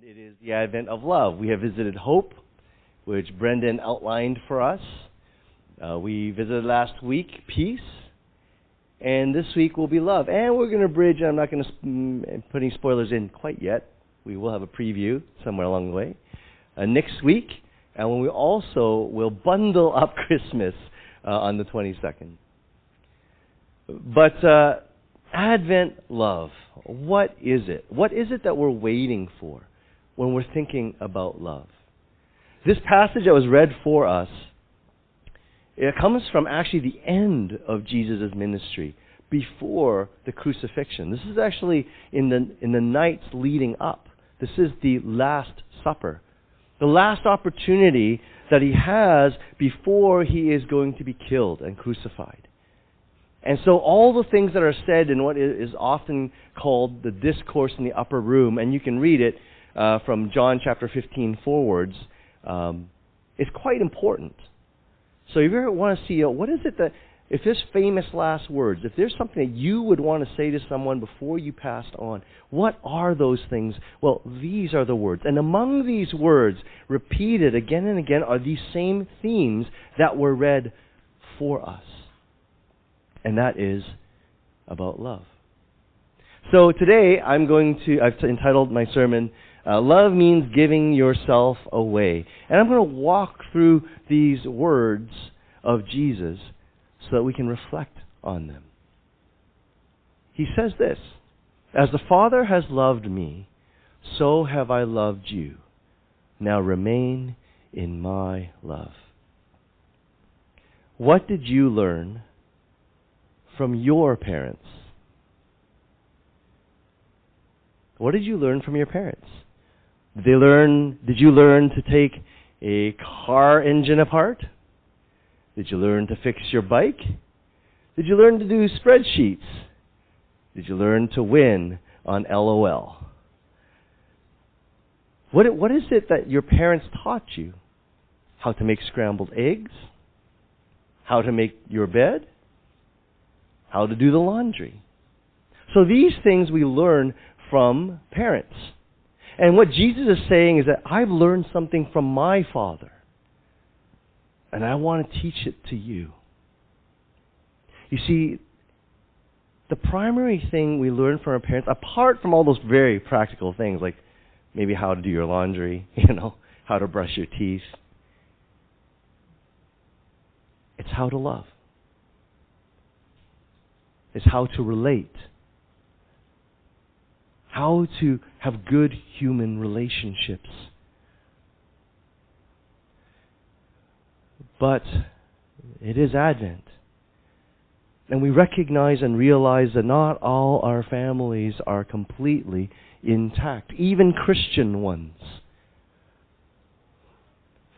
It is the advent of love. We have visited hope, which Brendan outlined for us. We visited last week peace, and this week will be love. And we're going to bridge, I'm not going to put any spoilers in quite yet. We will have a preview somewhere along the way. Next week, and when we also will bundle up Christmas on the 22nd. But Advent love, what is it? What is it that we're waiting for when we're thinking about love? This passage that was read for us, it comes from actually the end of Jesus' ministry, before the crucifixion. This is actually in the nights leading up. This is the Last Supper. The last opportunity that he has before he is going to be killed and crucified. And so all the things that are said in what is often called the discourse in the upper room, and you can read it from John chapter 15 forwards, is quite important. So if you ever want to see, what is it that, if there's famous last words, if there's something that you would want to say to someone before you passed on, what are those things? Well, these are the words. And among these words, repeated again and again, are these same themes that were read for us. And that is about love. So today I've entitled my sermon, Love Means Giving Yourself Away. And I'm going to walk through these words of Jesus so that we can reflect on them. He says this, "As the Father has loved me, so have I loved you. Now remain in my love." What did you learn from your parents? What did you learn from your parents? Did you learn to take a car engine apart? Did you learn to fix your bike? Did you learn to do spreadsheets? Did you learn to win on LOL? What is it that your parents taught you? How to make scrambled eggs? How to make your bed? How to do the laundry? So these things we learn from parents. And what Jesus is saying is that I've learned something from my Father, and I want to teach it to you. You see, the primary thing we learn from our parents, apart from all those very practical things, like maybe how to do your laundry, how to brush your teeth, it's how to love. It's how to relate. How to have good human relationships. But it is Advent. And we recognize and realize that not all our families are completely intact, even Christian ones.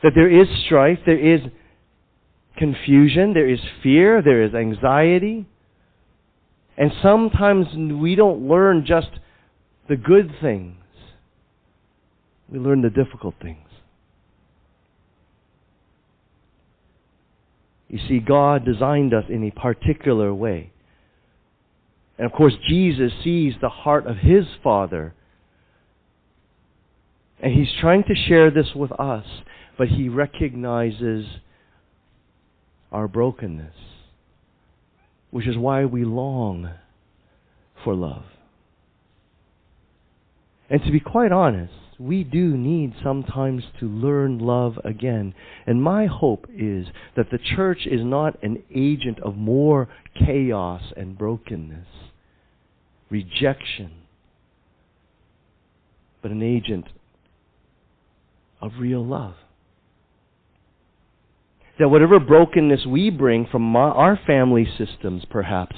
That there is strife, there is confusion, there is fear, there is anxiety. And sometimes we don't learn just the good things. We learn the difficult things. You see, God designed us in a particular way. And of course, Jesus sees the heart of His Father. And He's trying to share this with us, but He recognizes our brokenness, which is why we long for love. And to be quite honest, we do need sometimes to learn love again. And my hope is that the church is not an agent of more chaos and brokenness, rejection, but an agent of real love. That whatever brokenness we bring from our family systems, perhaps,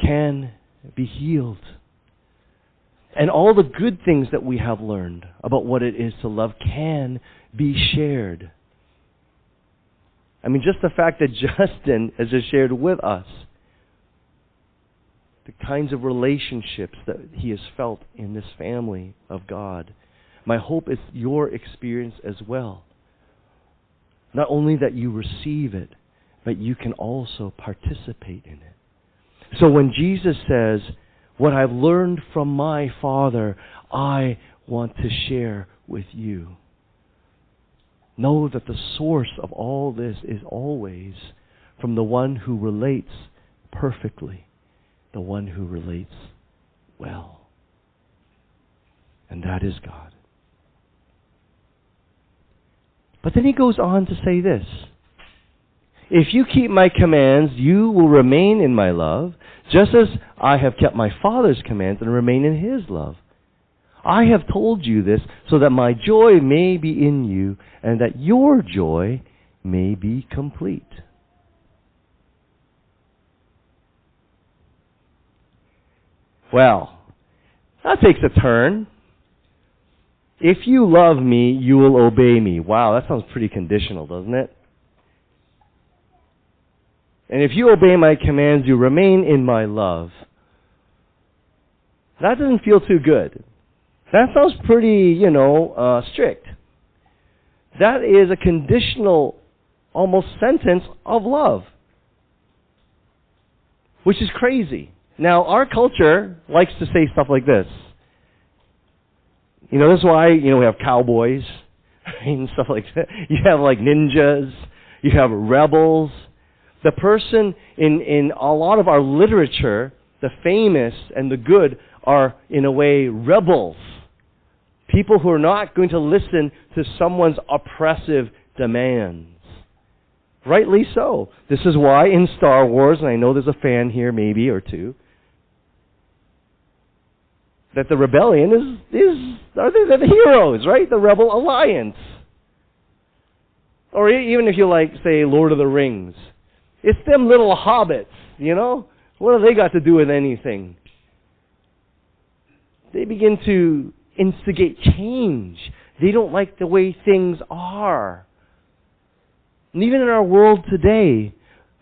can be healed. And all the good things that we have learned about what it is to love can be shared. I mean, just the fact that Justin has just shared with us the kinds of relationships that he has felt in this family of God. My hope is your experience as well. Not only that you receive it, but you can also participate in it. So when Jesus says, "What I've learned from my Father, I want to share with you. Know that the source of all this is always from the one who relates perfectly, the one who relates well. And that is God. But then he goes on to say this: if you keep my commands, you will remain in my love, just as I have kept my Father's commands and remain in his love. I have told you this so that my joy may be in you and that your joy may be complete. Well, that takes a turn. If you love me, you will obey me. Wow, that sounds pretty conditional, doesn't it? And if you obey my commands, you remain in my love. That doesn't feel too good. That sounds pretty, strict. That is a conditional, almost sentence of love, which is crazy. Now, our culture likes to say stuff like this. This is why, we have cowboys and stuff like that. You have like ninjas. You have rebels. The person in a lot of our literature, the famous and the good, are in a way rebels. People who are not going to listen to someone's oppressive demands. Rightly so. This is why in Star Wars, and I know there's a fan here maybe or two, that the rebellion they're the heroes, right? The Rebel Alliance. Or even if you like, say, Lord of the Rings. It's them little hobbits, What have they got to do with anything? They begin to instigate change. They don't like the way things are. And even in our world today,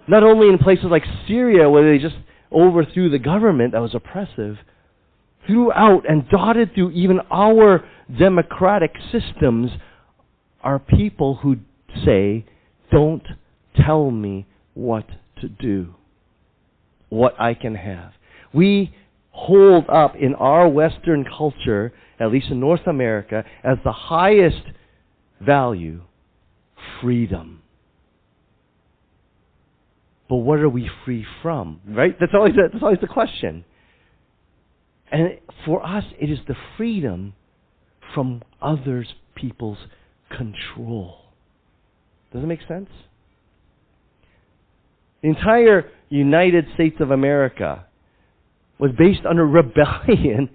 not only in places like Syria where they just overthrew the government that was oppressive, throughout and dotted through even our democratic systems are people who say, don't tell me what to do, what I can have. We hold up in our Western culture, at least in North America, as the highest value, freedom. But what are we free from? Right? That's always the question. And for us, it is the freedom from others people's control. Does it make sense? The entire United States of America was based on a rebellion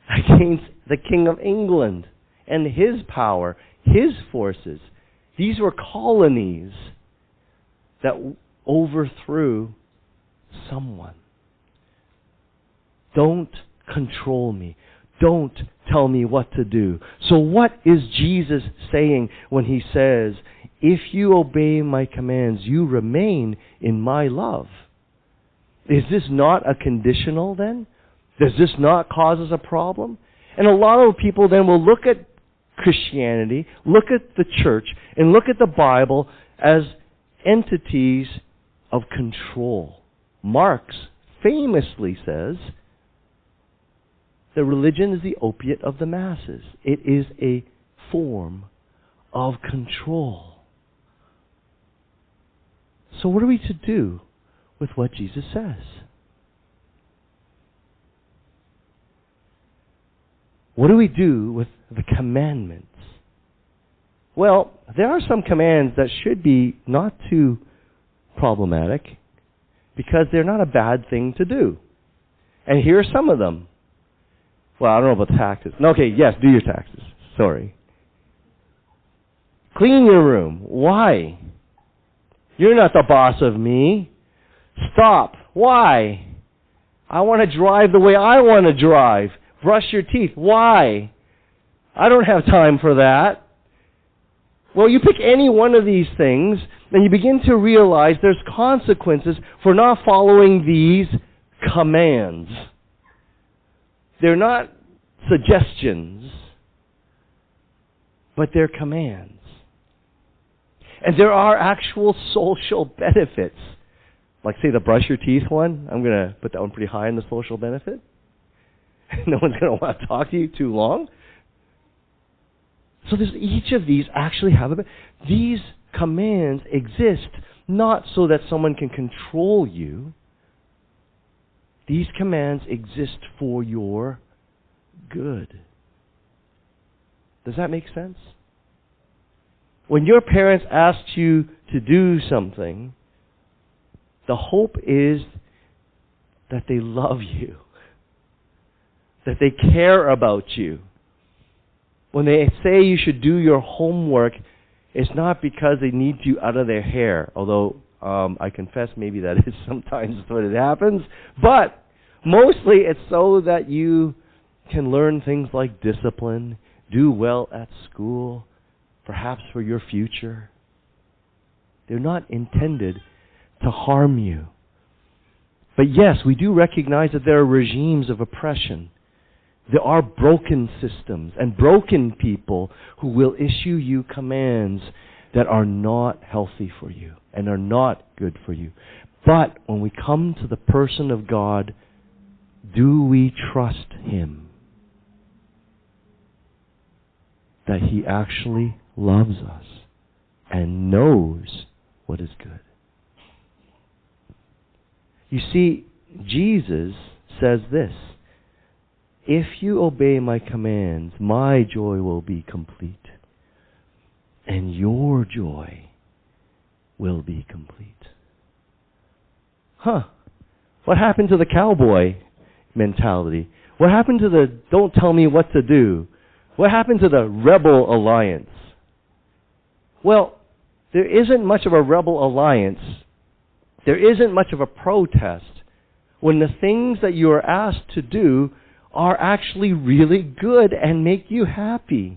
against the King of England and his power, his forces. These were colonies that overthrew someone. Don't control me. Don't tell me what to do. So what is Jesus saying when he says, if you obey my commands, you remain in my love? Is this not a conditional then? Does this not cause us a problem? And a lot of people then will look at Christianity, look at the church, and look at the Bible as entities of control. Marx famously says that religion is the opiate of the masses. It is a form of control. So what are we to do with what Jesus says? What do we do with the commandments? Well, there are some commands that should be not too problematic because they're not a bad thing to do. And here are some of them. Well, I don't know about taxes. No, okay, yes, do your taxes. Sorry. Clean your room. Why? You're not the boss of me. Stop. Why? I want to drive the way I want to drive. Brush your teeth. Why? I don't have time for that. Well, you pick any one of these things, and you begin to realize there's consequences for not following these commands. They're not suggestions, but they're commands. And there are actual social benefits. Like, say, the brush your teeth one. I'm going to put that one pretty high in the social benefit. No one's going to want to talk to you too long. So there's each of these actually have these commands exist not so that someone can control you. These commands exist for your good. Does that make sense? When your parents asked you to do something, the hope is that they love you, that they care about you. When they say you should do your homework, it's not because they need you out of their hair, although I confess maybe that is sometimes what it happens. But mostly it's so that you can learn things like discipline, do well at school, perhaps for your future. They're not intended to harm you. But yes, we do recognize that there are regimes of oppression. There are broken systems and broken people who will issue you commands that are not healthy for you and are not good for you. But when we come to the person of God, do we trust Him? That He actually loves us and knows what is good. You see, Jesus says this, if you obey my commands, my joy will be complete, and your joy will be complete. What happened to the cowboy mentality? What happened to the don't tell me what to do? What happened to the rebel alliance? Well, there isn't much of a rebel alliance. There isn't much of a protest when the things that you are asked to do are actually really good and make you happy.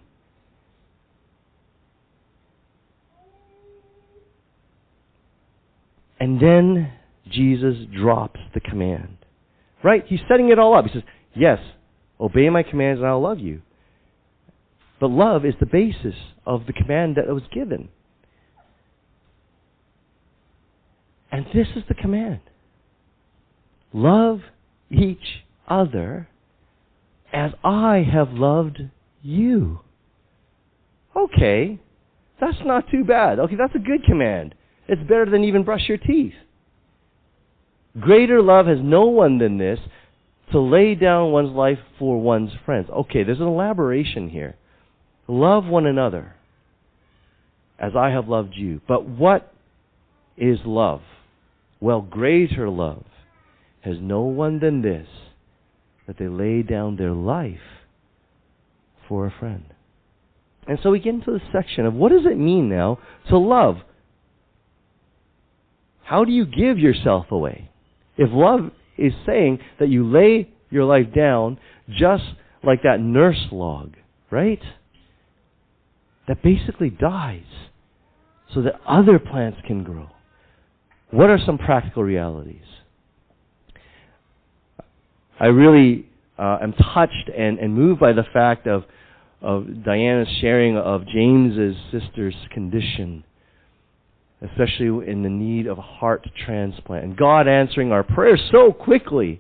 And then Jesus drops the command. Right? He's setting it all up. He says, yes, obey my commands and I'll love you. But love is the basis of the command that was given. And this is the command. Love each other as I have loved you. Okay, that's not too bad. Okay, that's a good command. It's better than even brush your teeth. Greater love has no one than this, to lay down one's life for one's friends. Okay, there's an elaboration here. Love one another as I have loved you. But what is love? Well, greater love has no one than this, that they lay down their life for a friend. And so we get into the section of what does it mean now to love? How do you give yourself away? If love is saying that you lay your life down just like that nurse log, right? That basically dies so that other plants can grow. What are some practical realities? I really am touched and moved by the fact of Diana's sharing of James's sister's condition, especially in the need of a heart transplant. And God answering our prayers so quickly.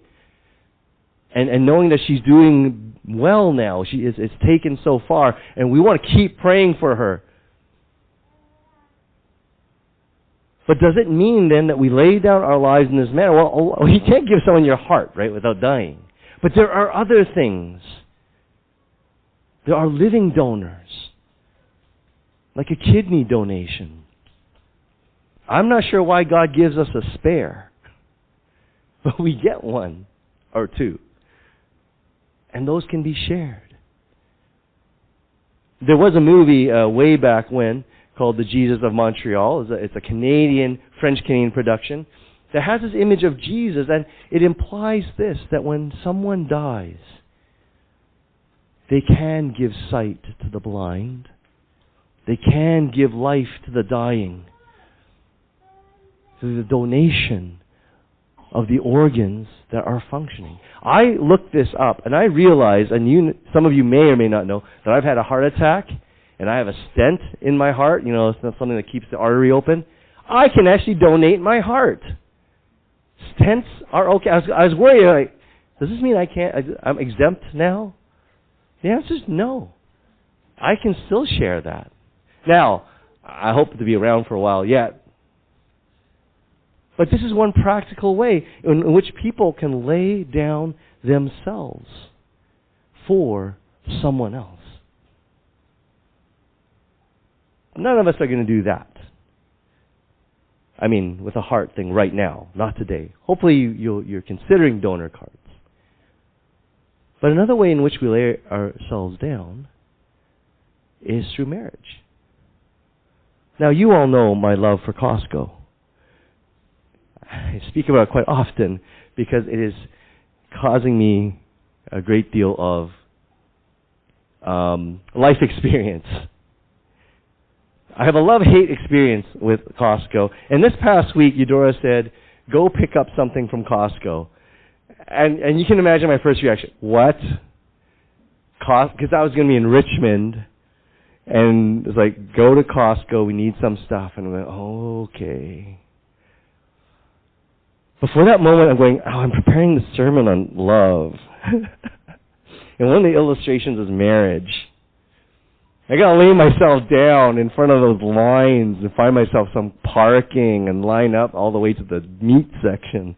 And knowing that she's doing well now. It's taken so far. And we want to keep praying for her. But does it mean then that we lay down our lives in this manner? Well, you can't give someone your heart, right, without dying. But there are other things. There are living donors. Like a kidney donation. I'm not sure why God gives us a spare. But we get one or two. And those can be shared. There was a movie way back when called The Jesus of Montreal. It's a French-Canadian production that has this image of Jesus, and it implies this, that when someone dies, they can give sight to the blind. They can give life to the dying through the donation of the organs that are functioning. I looked this up, and I realized, and some of you may or may not know, that I've had a heart attack, and I have a stent in my heart. You know, it's not something that keeps the artery open. I can actually donate my heart. Stents are okay. I was worried, like, does this mean I'm exempt now? The answer is no. I can still share that. Now, I hope to be around for a while yet. But this is one practical way in which people can lay down themselves for someone else. None of us are going to do that. I mean, with a heart thing right now, not today. Hopefully you're considering donor cards. But another way in which we lay ourselves down is through marriage. Now, you all know my love for Costco. I speak about it quite often because it is causing me a great deal of life experience. I have a love-hate experience with Costco. And this past week, Eudora said, go pick up something from Costco. And you can imagine my first reaction. What? Because I was going to be in Richmond. And it was like, go to Costco, we need some stuff. And I went, oh, okay. Before that moment, I'm going, I'm preparing the sermon on love. And one of the illustrations is marriage. I got to lay myself down in front of those lines and find myself some parking and line up all the way to the meat section.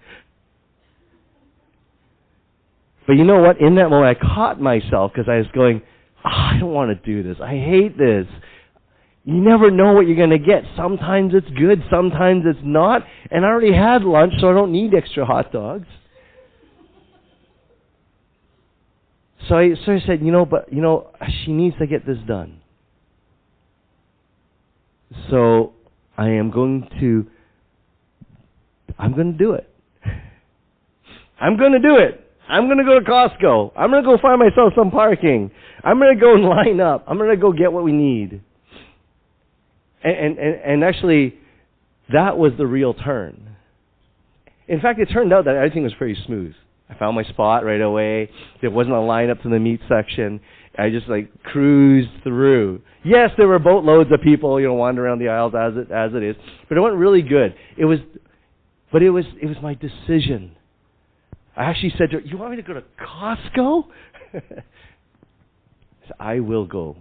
But you know what? In that moment, I caught myself because I was going, I don't want to do this. I hate this. You never know what you're going to get. Sometimes it's good, sometimes it's not. And I already had lunch, so I don't need extra hot dogs. So I said, she needs to get this done. So I'm going to do it. I'm going to do it. I'm going to go to Costco. I'm going to go find myself some parking. I'm going to go and line up. I'm going to go get what we need. And actually, that was the real turn. In fact, it turned out that everything was pretty smooth. I found my spot right away. There wasn't a line up to the meat section. I just cruised through. Yes, there were boatloads of people, wandering around the aisles as it is, but it went really good. It was my decision. I actually said to her, you want me to go to Costco? I said, I will go.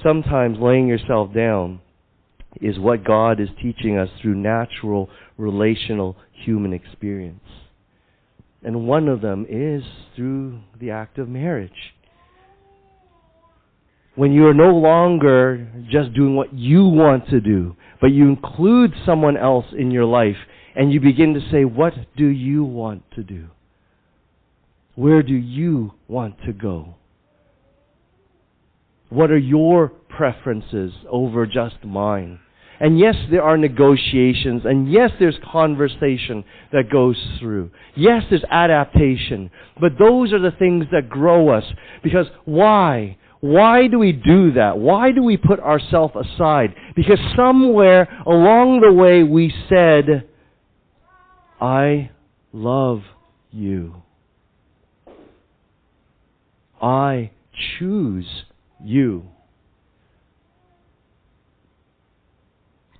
Sometimes laying yourself down is what God is teaching us through natural, relational, human experience. And one of them is through the act of marriage. When you are no longer just doing what you want to do, but you include someone else in your life, and you begin to say, what do you want to do? Where do you want to go? What are your preferences over just mine? And yes, there are negotiations, and yes, there's conversation that goes through. Yes, there's adaptation. But those are the things that grow us. Because why? Why do we do that? Why do we put ourselves aside? Because somewhere along the way we said, I love you. I choose you.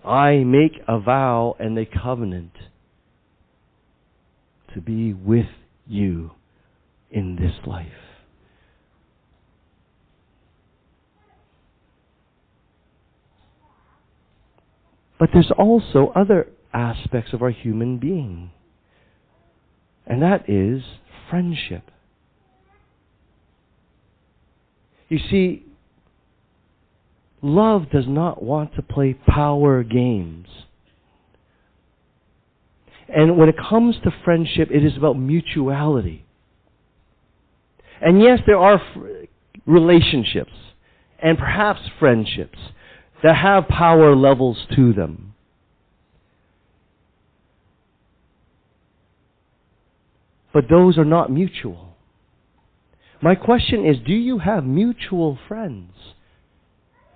I make a vow and a covenant to be with you in this life. But there's also other aspects of our human being. And that is friendship. You see, love does not want to play power games. And when it comes to friendship, it is about mutuality. And yes, there are relationships and perhaps friendships that have power levels to them. But those are not mutual. My question is, do you have mutual friends?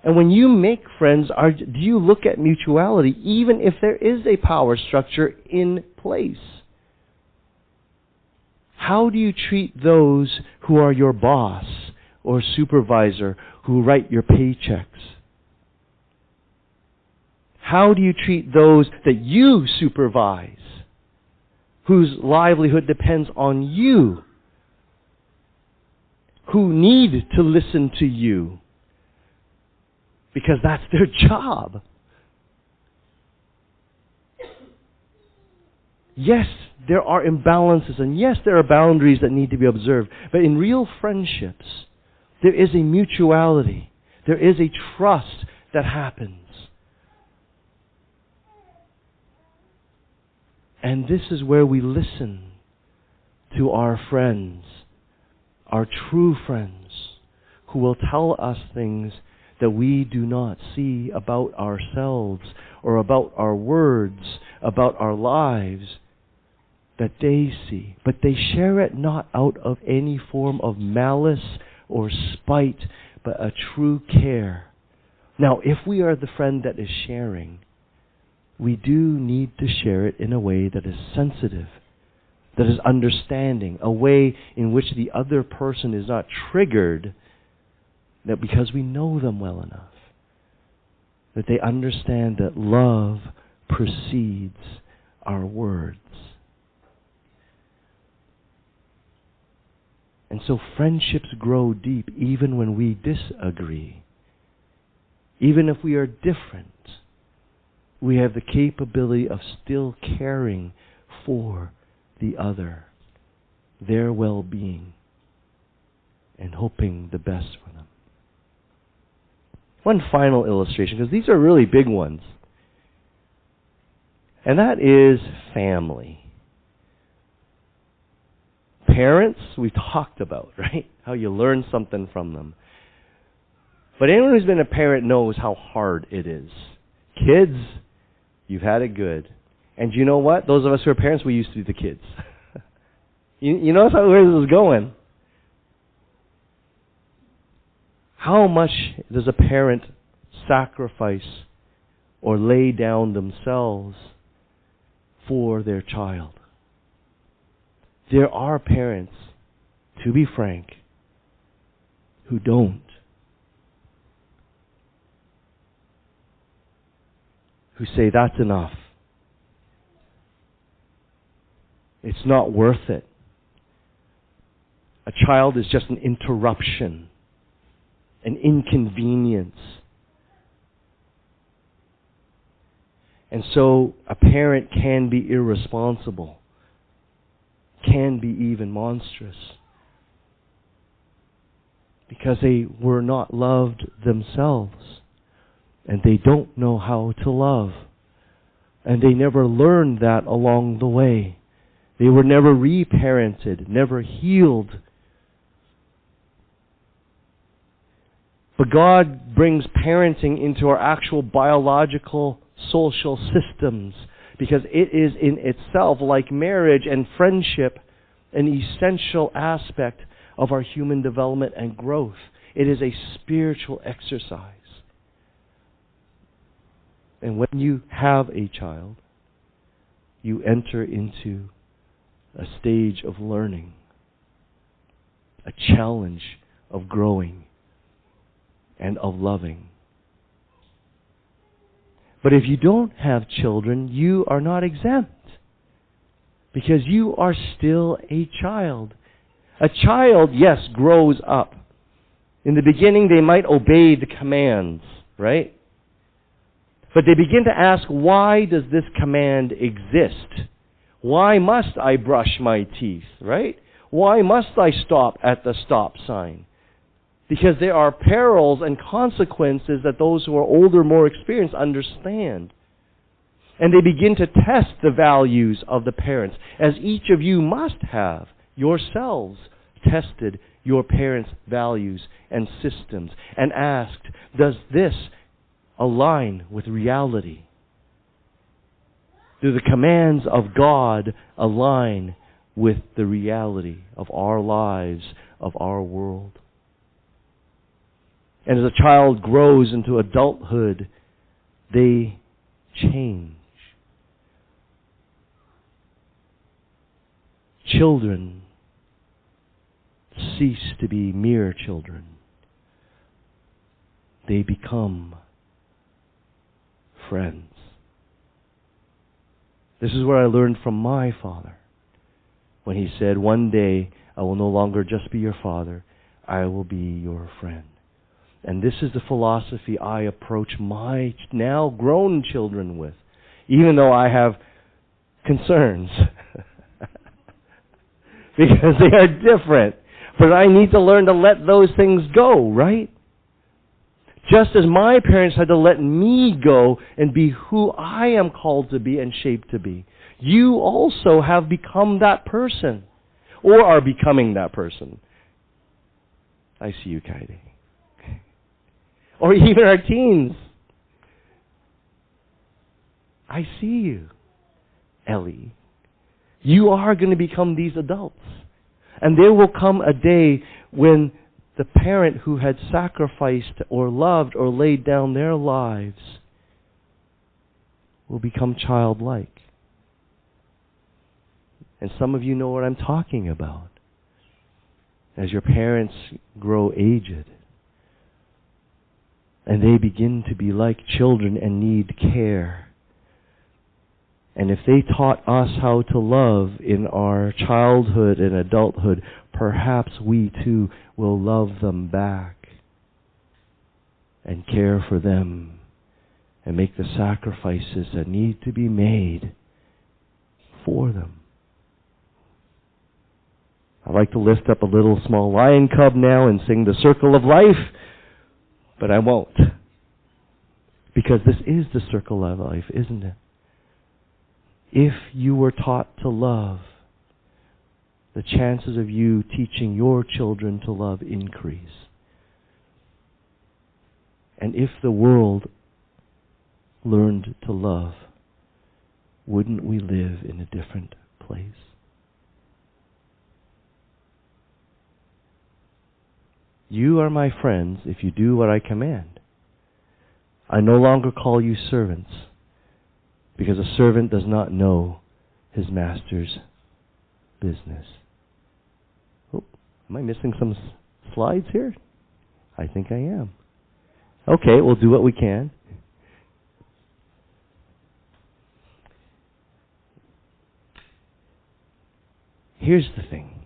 And when you make friends, do you look at mutuality, even if there is a power structure in place? How do you treat those who are your boss or supervisor who write your paychecks? How do you treat those that you supervise, whose livelihood depends on you? who need to listen to you because that's their job. Yes, there are imbalances, and yes, there are boundaries that need to be observed. But in real friendships, there is a mutuality. There is a trust that happens. And this is where we listen to our friends, our true friends, who will tell us things that we do not see about ourselves or about our words, about our lives, that they see. But they share it not out of any form of malice or spite, but a true care. Now, if we are the friend that is sharing, we do need to share it in a way that is sensitive, that is understanding, a way in which the other person is not triggered, that because we know them well enough, that they understand that love precedes our words. And so friendships grow deep even when we disagree. Even if we are different, we have the capability of still caring for the other, their well-being, and hoping the best for them. One final illustration, because these are really big ones, and that is family. Parents, we talked about, right? How you learn something from them. But anyone who's been a parent knows how hard it is. Kids, you've had it good. And you know what? Those of us who are parents, we used to be the kids. you notice where this is going. How much does a parent sacrifice or lay down themselves for their child? There are parents, to be frank, who don't. Who say, that's enough. It's not worth it. A child is just an interruption, an inconvenience. And so a parent can be irresponsible, can be even monstrous, because they were not loved themselves, and they don't know how to love, and they never learned that along the way. They were never reparented, never healed. But God brings parenting into our actual biological, social systems, because it is in itself, like marriage and friendship, an essential aspect of our human development and growth. It is a spiritual exercise. And when you have a child, you enter into a stage of learning, a challenge of growing and of loving. But if you don't have children, you are not exempt, because you are still a child. A child, yes, grows up. In the beginning, they might obey the commands, right? But they begin to ask, why does this command exist? Why must I brush my teeth, right? Why must I stop at the stop sign? Because there are perils and consequences that those who are older, more experienced, understand. And they begin to test the values of the parents, as each of you must have yourselves tested your parents' values and systems, and asked, does this align with reality? Do the commands of God align with the reality of our lives, of our world? And as a child grows into adulthood, they change. Children cease to be mere children. They become friends. This is what I learned from my father when he said, one day I will no longer just be your father, I will be your friend. And this is the philosophy I approach my now grown children with, even though I have concerns. Because they are different. But I need to learn to let those things go, right? Just as my parents had to let me go and be who I am called to be and shaped to be. You also have become that person. Or are becoming that person. I see you, Kaide. Or even our teens. I see you, Ellie. You are going to become these adults. And there will come a day when the parent who had sacrificed or loved or laid down their lives will become childlike. And some of you know what I'm talking about. As your parents grow aged and they begin to be like children and need care. And if they taught us how to love in our childhood and adulthood, perhaps we too will love them back and care for them and make the sacrifices that need to be made for them. I like to lift up a little small lion cub now and sing the circle of life, but I won't. Because this is the circle of life, isn't it? If you were taught to love, the chances of you teaching your children to love increase. And if the world learned to love, wouldn't we live in a different place? You are my friends if you do what I command. I no longer call you servants, because a servant does not know his master's business. Oh, am I missing some slides here? I think I am. Okay, we'll do what we can. Here's the thing.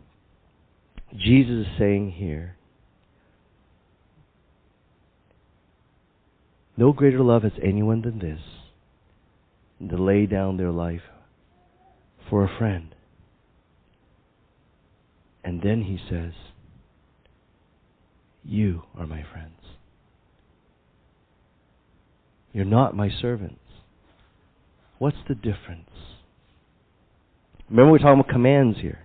Jesus is saying here, no greater love has anyone than this, to lay down their life for a friend. And then he says, you are my friends. You're not my servants. What's the difference? Remember we're talking about commands here.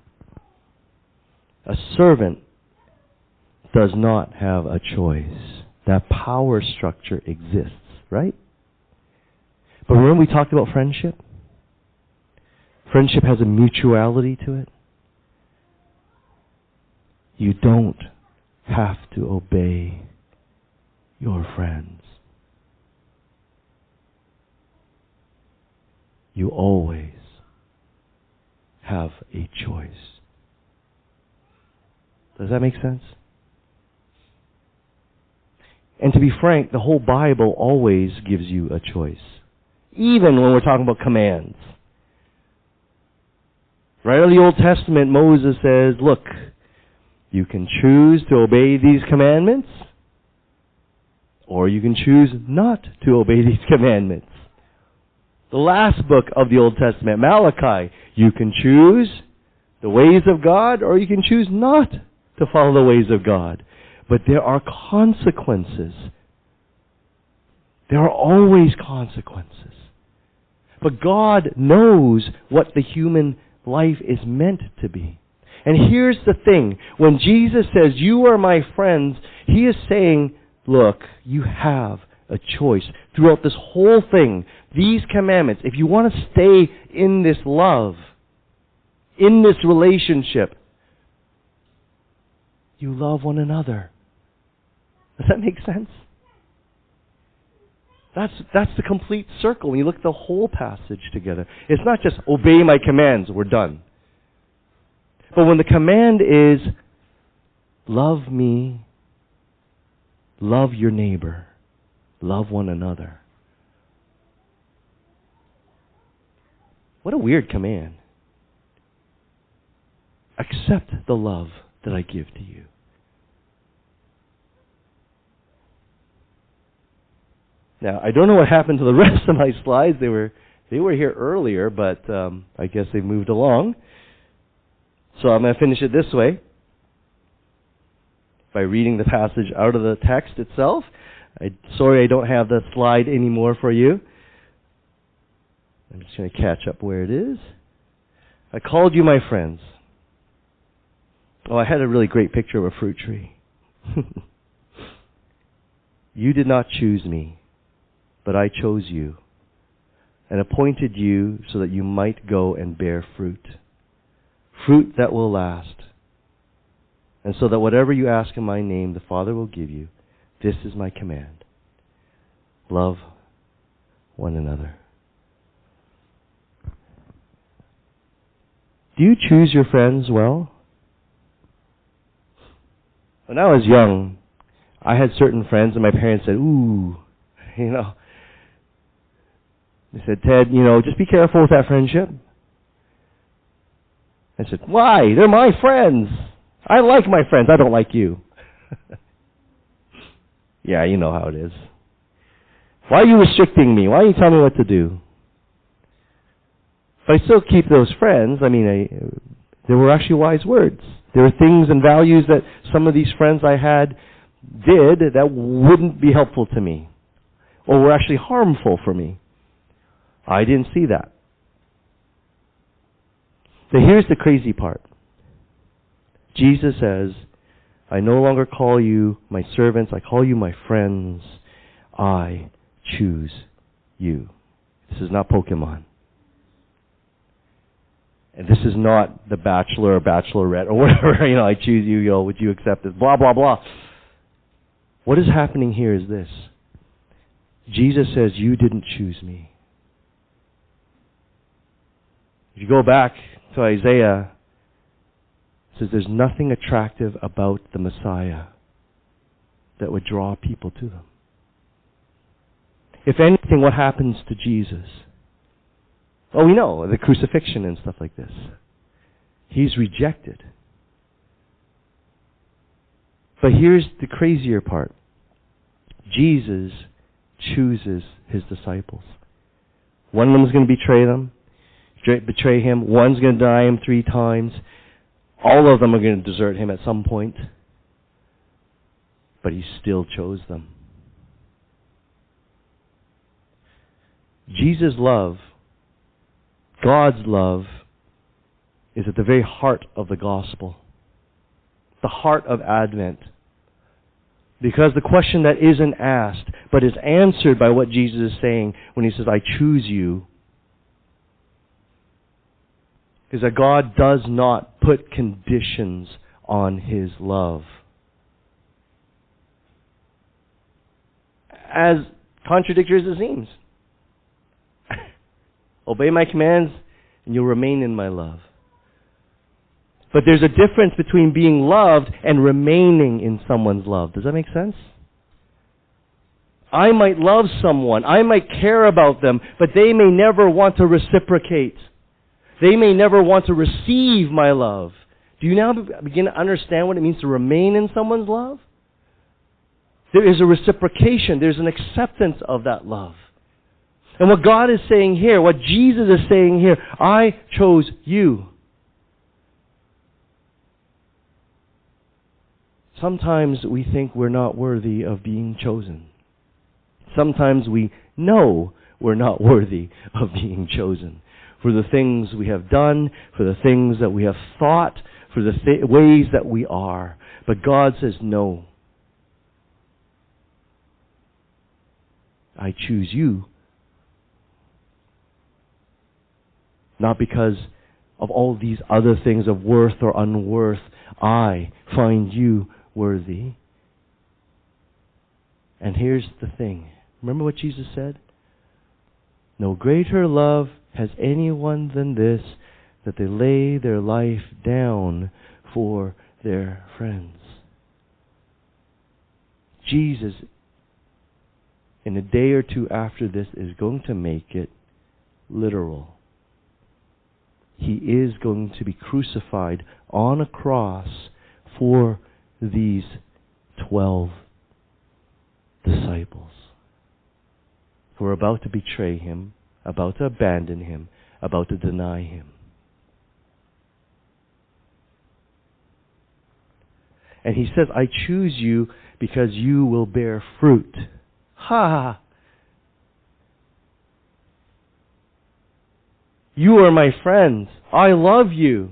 A servant does not have a choice. That power structure exists, right? But remember we talked about friendship? Friendship has a mutuality to it. You don't have to obey your friends. You always have a choice. Does that make sense? And to be frank, the whole Bible always gives you a choice. Even when we're talking about commands. Right in the Old Testament, Moses says, look, you can choose to obey these commandments, or you can choose not to obey these commandments. The last book of the Old Testament, Malachi, you can choose the ways of God, or you can choose not to follow the ways of God. But there are consequences. There are always consequences. But God knows what the human life is meant to be. And here's the thing. When Jesus says, you are my friends, He is saying, look, you have a choice. Throughout this whole thing, these commandments, if you want to stay in this love, in this relationship, you love one another. Does that make sense? That's the complete circle. When you look at the whole passage together, it's not just obey my commands, we're done. But when the command is love me, love your neighbor, love one another. What a weird command. Accept the love that I give to you. Now, I don't know what happened to the rest of my slides. They were here earlier, but I guess they moved along. So I'm going to finish it this way, by reading the passage out of the text itself. Sorry I don't have the slide anymore for you. I'm just going to catch up where it is. I called you my friends. Oh, I had a really great picture of a fruit tree. You did not choose me, but I chose you and appointed you so that you might go and bear fruit. Fruit that will last. And so that whatever you ask in my name, the Father will give you. This is my command. Love one another. Do you choose your friends well? When I was young, I had certain friends and my parents said, ooh, they said, Ted, just be careful with that friendship. I said, why? They're my friends. I like my friends. I don't like you. Yeah, you know how it is. Why are you restricting me? Why are you telling me what to do? But I still keep those friends. There were actually wise words. There were things and values that some of these friends I had did that wouldn't be helpful to me, or were actually harmful for me. I didn't see that. So here's the crazy part. Jesus says, I no longer call you my servants, I call you my friends. I choose you. This is not Pokemon. And this is not the bachelor or bachelorette or whatever, I choose you, would you accept this? Blah, blah, blah. What is happening here is this. Jesus says, you didn't choose me. If you go back to Isaiah, it says there's nothing attractive about the Messiah that would draw people to them. If anything, what happens to Jesus? Oh, we know, the crucifixion and stuff like this. He's rejected. But here's the crazier part. Jesus chooses his disciples. One of them is going to betray him. One's going to deny him 3 times. All of them are going to desert him at some point. But he still chose them. Jesus' love, God's love, is at the very heart of the gospel. The heart of Advent. Because the question that isn't asked, but is answered by what Jesus is saying when he says, I choose you, is that God does not put conditions on his love. As contradictory as it seems. Obey my commands and you'll remain in my love. But there's a difference between being loved and remaining in someone's love. Does that make sense? I might love someone, I might care about them, but they may never want to reciprocate. They may never want to receive my love. Do you now begin to understand what it means to remain in someone's love? There is a reciprocation. There's an acceptance of that love. And what God is saying here, what Jesus is saying here, I chose you. Sometimes we think we're not worthy of being chosen. Sometimes we know we're not worthy of being chosen. For the things we have done, for the things that we have thought, for the ways that we are. But God says, no. I choose you. Not because of all these other things of worth or unworth. I find you worthy. And here's the thing. Remember what Jesus said? No greater love has anyone than this, that they lay their life down for their friends. Jesus, in a day or two after this, is going to make it literal. He is going to be crucified on a cross for these 12 disciples. who are about to betray him, about to abandon him, about to deny him. And he says, I choose you because you will bear fruit. Ha! You are my friends. I love you.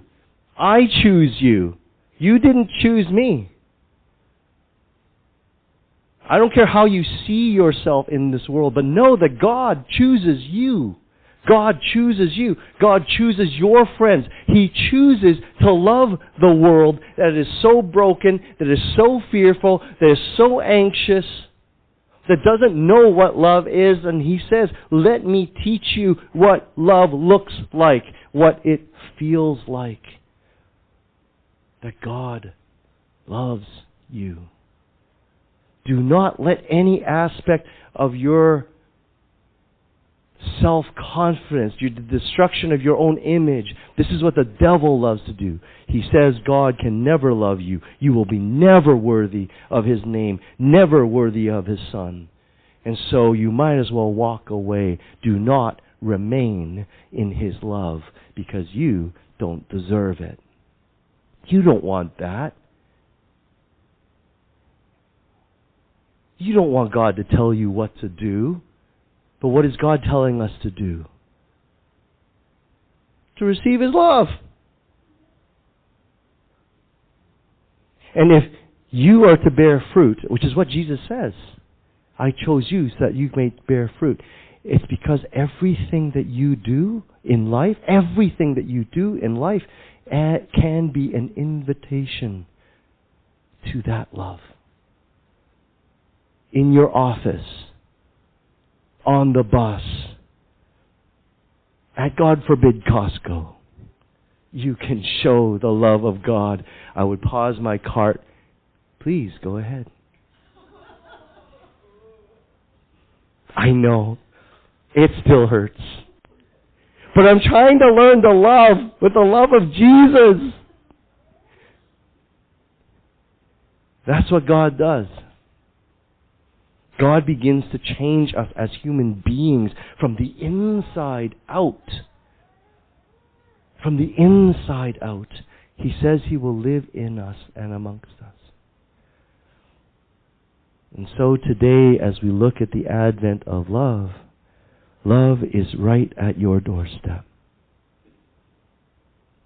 I choose you. You didn't choose me. I don't care how you see yourself in this world, but know that God chooses you. God chooses you. God chooses your friends. He chooses to love the world that is so broken, that is so fearful, that is so anxious, that doesn't know what love is. And He says, let me teach you what love looks like, what it feels like. That God loves you. Do not let any aspect of your self-confidence, the destruction of your own image. This is what the devil loves to do. He says God can never love you. You will be never worthy of His name, never worthy of His Son. And so you might as well walk away. Do not remain in His love because you don't deserve it. You don't want that. You don't want God to tell you what to do. But what is God telling us to do? To receive His love. And if you are to bear fruit, which is what Jesus says, I chose you so that you may bear fruit. It's because everything that you do in life, can be an invitation to that love. In your office, on the bus, at God forbid Costco, you can show the love of God. I would pause my cart. Please go ahead. I know. It still hurts. But I'm trying to learn to love with the love of Jesus. That's what God does. God begins to change us as human beings from the inside out. From the inside out. He says He will live in us and amongst us. And so today, as we look at the advent of love, love is right at your doorstep.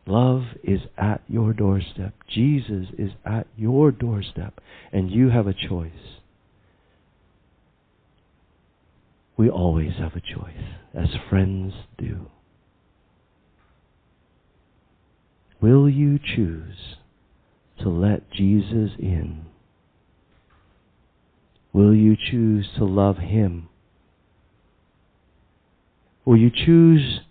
Love is at your doorstep. Jesus is at your doorstep. And you have a choice. We always have a choice, as friends do. Will you choose to let Jesus in? Will you choose to love Him? Will you choose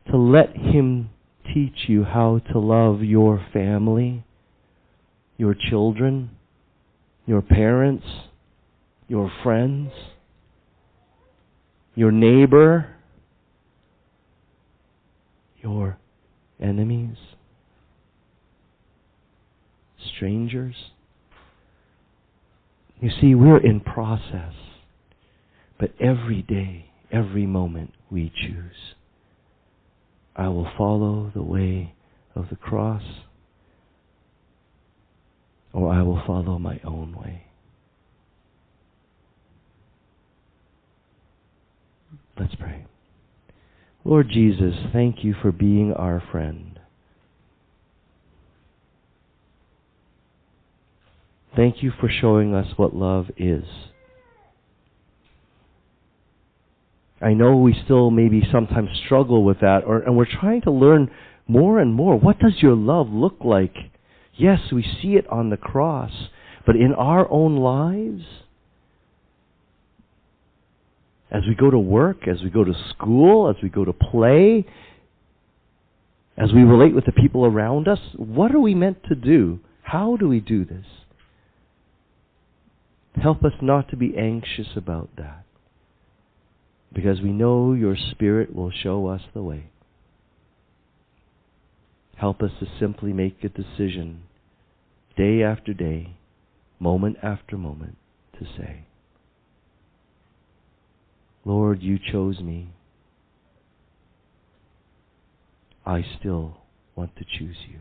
to let Him teach you how to love your family, your children, your parents, your friends, your neighbor, your enemies, strangers? You see, we're in process. But every day, every moment, we choose. I will follow the way of the cross, or I will follow my own way. Let's pray. Lord Jesus, thank You for being our friend. Thank You for showing us what love is. I know we still maybe sometimes struggle with that, and we're trying to learn more and more. What does Your love look like? Yes, we see it on the cross, but in our own lives, as we go to work, as we go to school, as we go to play, as we relate with the people around us, what are we meant to do? How do we do this? Help us not to be anxious about that, because we know Your Spirit will show us the way. Help us to simply make a decision, day after day, moment after moment, to say, Lord, you chose me. I still want to choose you.